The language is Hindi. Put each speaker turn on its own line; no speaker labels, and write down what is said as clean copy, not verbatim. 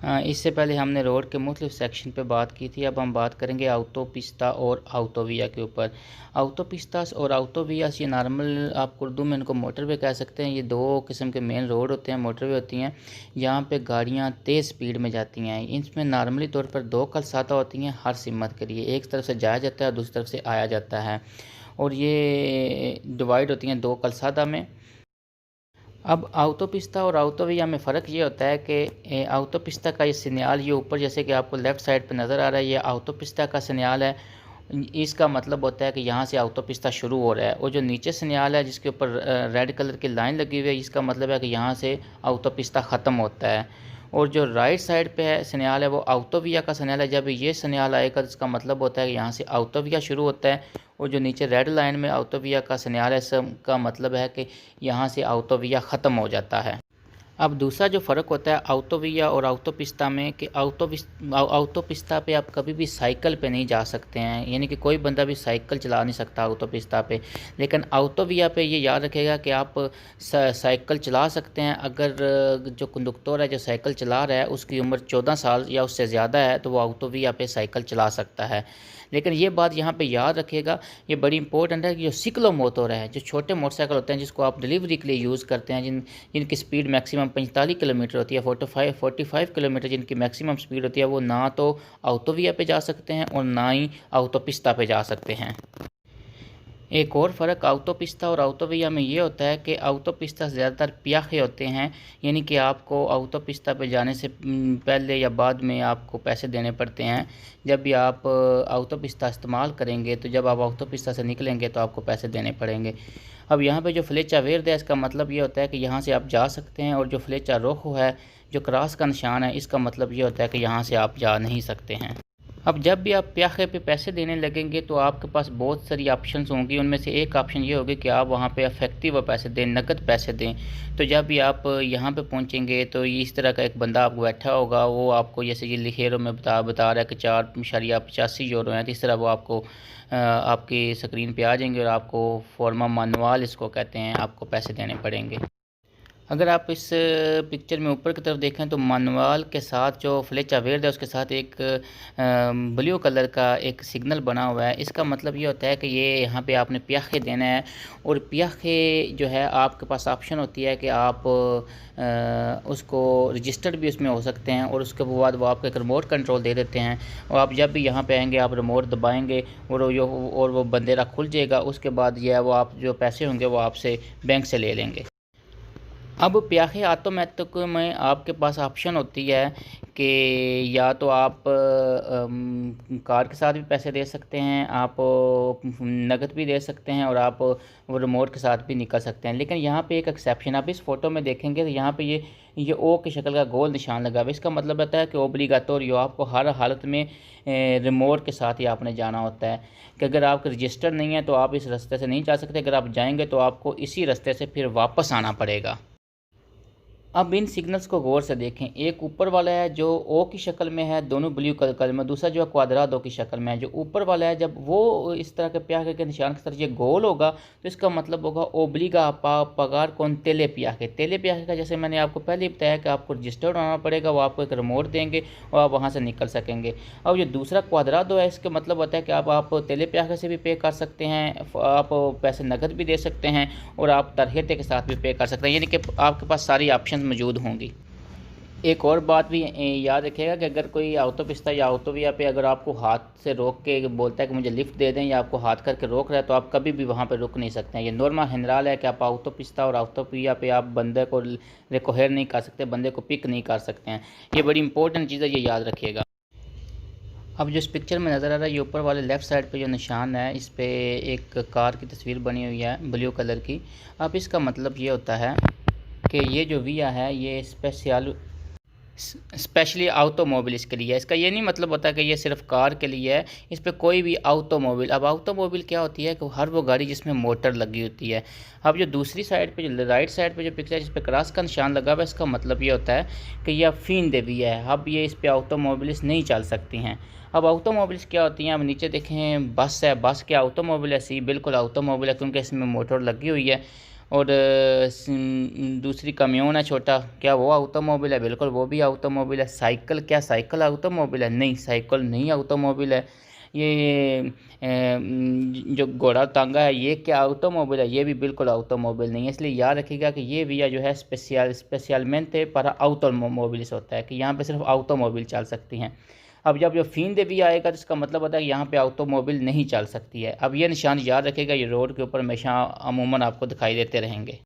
इससे पहले हमने रोड के मुख्तलिफ सेक्शन पे बात की थी। अब हम बात करेंगे ऑटोपिस्ता और ऑटोविया के ऊपर। ऑटोपिस्तास और ऑटोवियास ये नॉर्मल आप उर्दू में इनको मोटरवे कह सकते हैं। ये दो किस्म के मेन रोड होते हैं, मोटरवे होती हैं। यहाँ पे गाड़ियाँ तेज़ स्पीड में जाती हैं। इसमें नॉर्मली तौर पर दो कलसाता होती हैं हर सिमत के लिए। एक तरफ से जाया जाता है और दूसरी तरफ से आया जाता है, और ये डिवाइड होती हैं दो कलसादा में। अब ऑटोपिस्ता और ऑटोविया में फ़र्क ये होता है कि ऑटोपिस्ता का ये सिग्नल ये ऊपर जैसे कि आपको लेफ़्ट साइड पे नज़र आ रहा है, ये ऑटोपिस्ता का सिग्नल है। इसका मतलब होता है कि यहाँ से ऑटोपिस्ता शुरू हो रहा है, और जो नीचे सिग्नल है जिसके ऊपर रेड कलर की लाइन लगी हुई है, इसका मतलब है कि यहाँ से ऑटोपिस्ता ख़त्म होता है। और जो राइट साइड पे है सिग्नल है वो ऑटोविया का सिग्नल है। जब ये सिग्नल आएगा तो इसका मतलब होता है कि यहाँ से ऑटोविया शुरू होता है, और जो नीचे रेड लाइन में ऑटोविया का सिग्नल है इसका मतलब है कि यहाँ से ऑटोविया ख़त्म हो जाता है। अब दूसरा जो फ़र्क होता है ऑटोविया और ऑटोपिस्ता में कि ऑटोपिस्ता पे आप कभी भी साइकिल पे नहीं जा सकते हैं, यानी कि कोई बंदा भी साइकिल चला नहीं सकता ऑटोपिस्ता पे। लेकिन ऑटोविया पे ये याद रखेगा कि आप साइकिल चला सकते हैं अगर जो कंडक्टर है जो साइकिल चला रहा है उसकी उम्र 14 साल या उससे ज़्यादा है, तो वो ऑटोविया पे साइकिल चला सकता है। लेकिन ये बात यहाँ पे याद रखिएगा, ये बड़ी इंपॉर्टेंट है कि जो सिक्लो मोटर है, जो छोटे मोटरसाइकिल होते हैं जिसको आप डिलीवरी के लिए यूज़ करते हैं, जिनकी स्पीड मैक्सिमम 45 किलोमीटर होती है, 45 किलोमीटर जिनकी मैक्सिमम स्पीड होती है, वो ना तो ऑटोविया पे जा सकते हैं और ना ही ऑटोपिस्ता पे जा सकते हैं। एक और फ़र्क ऑटोपिस्ता और ऑटोविया में ये होता है कि ऑटोपिस्ता ज़्यादातर प्याखे होते हैं, यानी कि आपको ऑटोपिस्ता पे जाने से पहले या बाद में आपको पैसे देने पड़ते हैं। जब भी आप ऑटोपिस्ता इस्तेमाल करेंगे तो जब आप ऑटोपिस्ता से निकलेंगे तो आपको पैसे देने पड़ेंगे। अब यहाँ पे जो फ्लेचा वेर्द है इसका मतलब ये होता है कि यहाँ से आप जा सकते हैं, और जो फ्लेचा रोखो है जो क्रॉस का निशान है इसका मतलब ये होता है कि यहाँ से आप जा नहीं सकते हैं। अब जब भी आप प्याखे पे पैसे देने लगेंगे तो आपके पास बहुत सारी ऑप्शंस होंगी। उनमें से एक ऑप्शन ये होगी कि आप वहाँ पे इफेक्टिव पैसे दें, नकद पैसे दें। तो जब भी आप यहाँ पे पहुँचेंगे तो ये इस तरह का एक बंदा आपको बैठा होगा, वो आपको जैसे ये यूरो में बता रहा है कि 4.85 यूरो हैं, तो इस तरह वो आपको आपकी स्क्रीन पे आ जाएंगे और आपको फॉर्मा मानुअल इसको कहते हैं, आपको पैसे देने पड़ेंगे। अगर आप इस पिक्चर में ऊपर की तरफ देखें तो मानुअल के साथ जो फ्लेचा वेर्द है उसके साथ एक ब्लू कलर का एक सिग्नल बना हुआ है। इसका मतलब ये होता है कि ये यहाँ पे आपने प्याखे देना है, और प्याखे जो है आपके पास ऑप्शन होती है कि आप उसको रजिस्टर्ड भी उसमें हो सकते हैं, और उसके बाद वो आपको एक रिमोट कंट्रोल दे देते हैं, और आप जब भी यहाँ पे आएंगे आप रिमोट दबाएंगे और वो बंदेरा खुल जाएगा। उसके बाद ये है वो आप जो पैसे होंगे वो आपसे बैंक से ले लेंगे। अब प्याखे ऑटोमेटिक में आपके पास ऑप्शन होती है कि या तो आप कार के साथ भी पैसे दे सकते हैं, आप नकद भी दे सकते हैं, और आप वो रिमोट के साथ भी निकल सकते हैं। लेकिन यहाँ पे एक एक्सेप्शन, आप इस फ़ोटो में देखेंगे तो यहाँ पे ये ओ की शक्ल का गोल निशान लगा हुआ है। इसका मतलब होता है कि ओब्लिगाटोरियो, आपको हर हालत में रिमोट के साथ ही आपने जाना होता है, कि अगर आपका रजिस्टर नहीं है तो आप इस रास्ते से नहीं जा सकते। अगर आप जाएंगे तो आपको इसी रास्ते से फिर वापस आना पड़ेगा। अब इन सिग्नल्स को गौर से देखें। एक ऊपर वाला है जो ओ की शक्ल में है, दोनों ब्लू कलर में, दूसरा जो है क्वाड्रादो की शक्ल में है। जो ऊपर वाला है जब वो इस तरह के प्याखे के निशान की तरह ये गोल होगा तो इसका मतलब होगा ओब्लिगा पगार कौन तेले प्याखे। तेले प्याखे का जैसे मैंने आपको पहले ही बताया कि आपको रजिस्टर्ड होना पड़ेगा, वो आपको एक रिमोट देंगे और आप वहाँ से निकल सकेंगे। अब जो दूसरा क्वाड्रादो है इसका मतलब होता है कि आप तेले प्याखे से भी पे कर सकते हैं, आप पैसे नकद भी दे सकते हैं, और आप तरहते के साथ भी पे कर सकते हैं, यानी कि आपके पास सारी ऑप्शन मौजूद होंगी। एक और बात भी याद रखिएगा कि अगर कोई ऑटोपिस्ता या ऑटोविया पे अगर आपको हाथ से रोक के बोलता है कि मुझे लिफ्ट दे दें, या आपको हाथ करके रोक रहा है, तो आप कभी भी वहाँ पे रुक नहीं सकते हैं। ये नॉर्मल हिंद्राल है कि आप ऑटोपिस्ता और ऑटोविया पे आप बंदे को रिकोहेर नहीं कर सकते, बंदे को पिक नहीं कर सकते हैं। ये बड़ी इंपॉर्टेंट चीज़ है, ये याद रखिएगा। अब जो इस पिक्चर में नज़र आ रहा है ये ऊपर वाले लेफ़्ट साइड पे जो निशान है इस पे एक कार की तस्वीर बनी हुई है ब्लू कलर की। अब इसका मतलब ये होता है कि ये जो विया है ये स्पेशली ऑटोमोबिल्स के लिए है। इसका ये नहीं मतलब होता कि ये सिर्फ कार के लिए है, इस पर कोई भी ऑटोमोबिल। अब ऑटोमोबिल क्या होती है कि हर वो गाड़ी जिसमें मोटर लगी होती है। अब जो दूसरी साइड पे जो राइट साइड पे जो पिक्चर है जिस पे क्रॉस का निशान लगा हुआ है, इसका मतलब ये होता है कि यह फीन दे भी है। अब ये इस पर ऑटोमोबिल्स नहीं चल सकती हैं। अब ऑटोमोबिल्स क्या होती हैं, अब नीचे देखें बस है, बस क्या ऑटोमोबिल है? सी बिल्कुल ऑटोमोबिल है, क्योंकि इसमें मोटर लगी हुई है। और दूसरी कम्यून है छोटा, क्या वो ऑटोमोबाइल है? बिल्कुल वो भी ऑटोमोबाइल है। साइकिल, क्या साइकिल ऑटोमोबाइल है? नहीं, साइकिल नहीं ऑटोमोबाइल है। ये जो घोड़ा टांगा है ये क्या ऑटोमोबाइल है? ये भी बिल्कुल ऑटोमोबाइल नहीं है। इसलिए याद रखिएगा कि ये विया जो है स्पेशलमेंट para ऑटोमोबाइल्स होता है, कि यहाँ पे सिर्फ ऑटोमोबाइल चल सकती हैं। अब जब ये फीन दे विया आएगा तो इसका मतलब होता है कि यहाँ पे ऑटोमोबाइल नहीं चल सकती है। अब ये निशान याद रखिएगा, ये रोड के ऊपर हमेशा अमूमन आपको दिखाई देते रहेंगे।